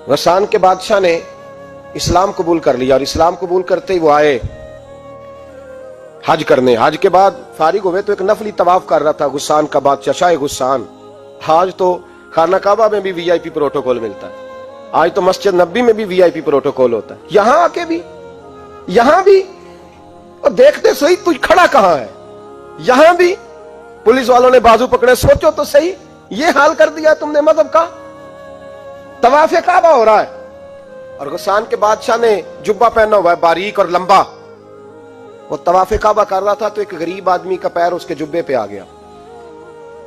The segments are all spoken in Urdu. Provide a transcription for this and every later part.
غسان کے بادشاہ نے اسلام قبول کر لیا، اور اسلام قبول کرتے ہی وہ آئے حج کرنے۔ حج کے بعد فارغ ہوئے تو ایک نفلی طواف کر رہا تھا غسان کا بادشاہ، شاہ غسان۔ آج تو خانہ کعبہ میں بھی وی آئی پی پروٹوکول ملتا ہے، آج تو مسجد نبی میں بھی وی آئی پی پروٹوکول ہوتا ہے، یہاں آ کے بھی، یہاں بھی، اور دیکھتے صحیح تو کھڑا کہاں ہے، یہاں بھی پولیس والوں نے بازو پکڑے، سوچو تو صحیح یہ حال کر دیا تم نے مذہب کا۔ طواف کعبہ ہو رہا ہے اور غسان کے بادشاہ نے جبہ پہنا ہوا ہے باریک اور لمبا، وہ طواف کعبہ کر رہا تھا تو ایک غریب آدمی کا پیر اس کے جبے پہ آ گیا۔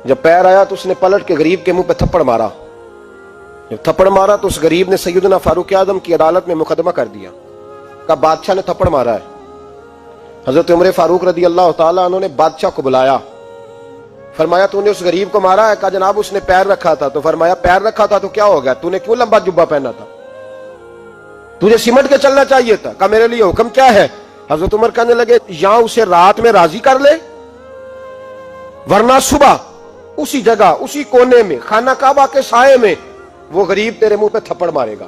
جب پیر آیا تو اس نے پلٹ کے غریب کے منہ پہ تھپڑ مارا۔ جب تھپڑ مارا تو اس غریب نے سیدنا فاروق اعظم کی عدالت میں مقدمہ کر دیا، کہا بادشاہ نے تھپڑ مارا ہے۔ حضرت عمر فاروق رضی اللہ تعالیٰ عنہ نے بادشاہ کو بلایا، فرمایا تو نے اس غریب کو مارا ہے؟ کہا جناب اس نے پیر رکھا تھا۔ تو فرمایا پیر رکھا تھا تو کیا ہو گیا، تو نے کیوں لمبا جبہ پہنا تھا، تجھے سمٹ کے چلنا چاہیے تھا۔ کہا میرے لیے حکم کیا ہے؟ حضرت عمر کہنے لگے یا اسے رات میں راضی کر لے، ورنہ صبح اسی جگہ اسی کونے میں خانہ کعبہ کے سائے میں وہ غریب تیرے منہ پہ تھپڑ مارے گا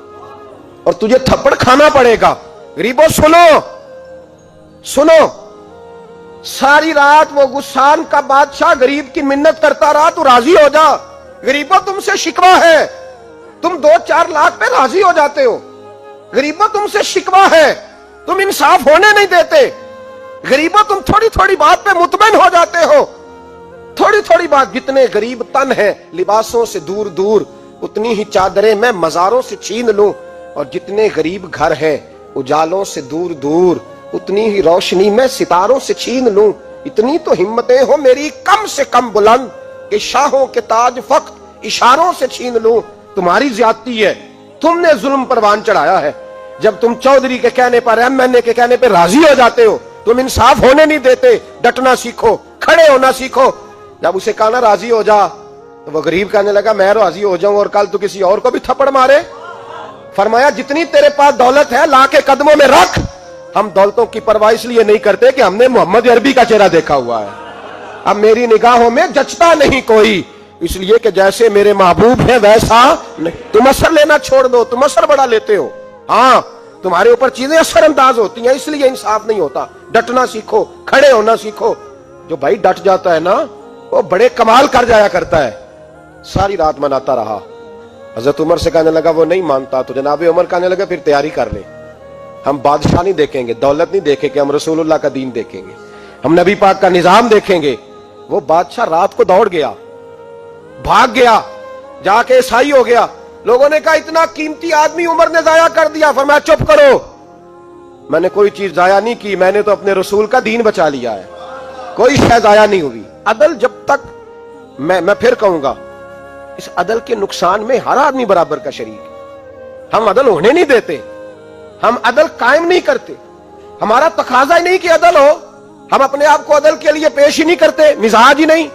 اور تجھے تھپڑ کھانا پڑے گا۔ غریبوں سنو سنو، ساری رات وہ غسان کا بادشاہ غریب کی منت کرتا رہا تو راضی ہو جا۔ غریبوں تم سے شکوہ ہے، تم 2-4 لاکھ پہ راضی ہو جاتے ہو، غریبوں تم سے شکوہ ہے، تم انصاف ہونے نہیں دیتے، غریبوں تم تھوڑی تھوڑی بات پہ مطمئن ہو جاتے ہو، تھوڑی تھوڑی بات۔ جتنے غریب تن ہیں لباسوں سے دور دور، اتنی ہی چادریں میں مزاروں سے چھین لوں، اور جتنے غریب گھر ہیں اجالوں سے دور دور، اتنی ہی روشنی میں ستاروں سے چھین لوں۔ اتنی تو ہمتیں ہو میری کم سے کم بلند کہ شاہوں کے تاج فقط اشاروں سے چھین لوں۔ تمہاری زیادتی ہے، تم نے ظلم پروان چڑھایا ہے۔ جب تم چودھری کے کہنے پر ایم این اے کے کہنے پہ راضی ہو جاتے ہو، تم انصاف ہونے نہیں دیتے۔ ڈٹنا سیکھو، کھڑے ہونا سیکھو۔ جب اسے کہا نا راضی ہو جا تو وہ غریب کہنے لگا میں راضی ہو جاؤں اور کل تو کسی اور کو بھی تھپڑ مارے؟ فرمایا جتنی تیرے پاس دولت ہے لا کے قدموں میں رکھ۔ ہم دولتوں کی پرواہ اس لیے نہیں کرتے کہ ہم نے محمد عربی کا چہرہ دیکھا ہوا ہے، اب میری نگاہوں میں جچتا نہیں کوئی، اس لیے کہ جیسے میرے محبوب ہیں ویسا نہیں۔ تم اثر لینا چھوڑ دو، تم اثر بڑا لیتے ہو، ہاں تمہارے اوپر چیزیں اثر انداز ہوتی ہیں، اس لیے انصاف نہیں ہوتا۔ ڈٹنا سیکھو، کھڑے ہونا سیکھو۔ جو بھائی ڈٹ جاتا ہے نا وہ بڑے کمال کر جایا کرتا ہے۔ ساری رات مناتا رہا۔ حضرت عمر سے کہنے لگا وہ نہیں مانتا، تو جناب عمر کہنے لگا پھر تیاری کر لیں، ہم بادشاہ نہیں دیکھیں گے، دولت نہیں دیکھیں گے، ہم رسول اللہ کا دین دیکھیں گے، ہم نبی پاک کا نظام دیکھیں گے۔ وہ بادشاہ رات کو دوڑ گیا، بھاگ گیا، جا کے عیسائی ہو گیا۔ لوگوں نے کہا اتنا قیمتی آدمی عمر نے ضائع کر دیا۔ فرمایا چپ کرو، میں نے کوئی چیز ضائع نہیں کی، میں نے تو اپنے رسول کا دین بچا لیا ہے، کوئی شے ضائع نہیں ہوئی۔ عدل جب تک میں پھر کہوں گا اس عدل کے نقصان میں ہر آدمی برابر کا شریک ہے۔ ہم عدل ہونے نہیں دیتے، ہم عدل قائم نہیں کرتے، ہمارا تقاضا ہی نہیں کہ عدل ہو، ہم اپنے آپ کو عدل کے لیے پیش ہی نہیں کرتے، مزاج ہی نہیں۔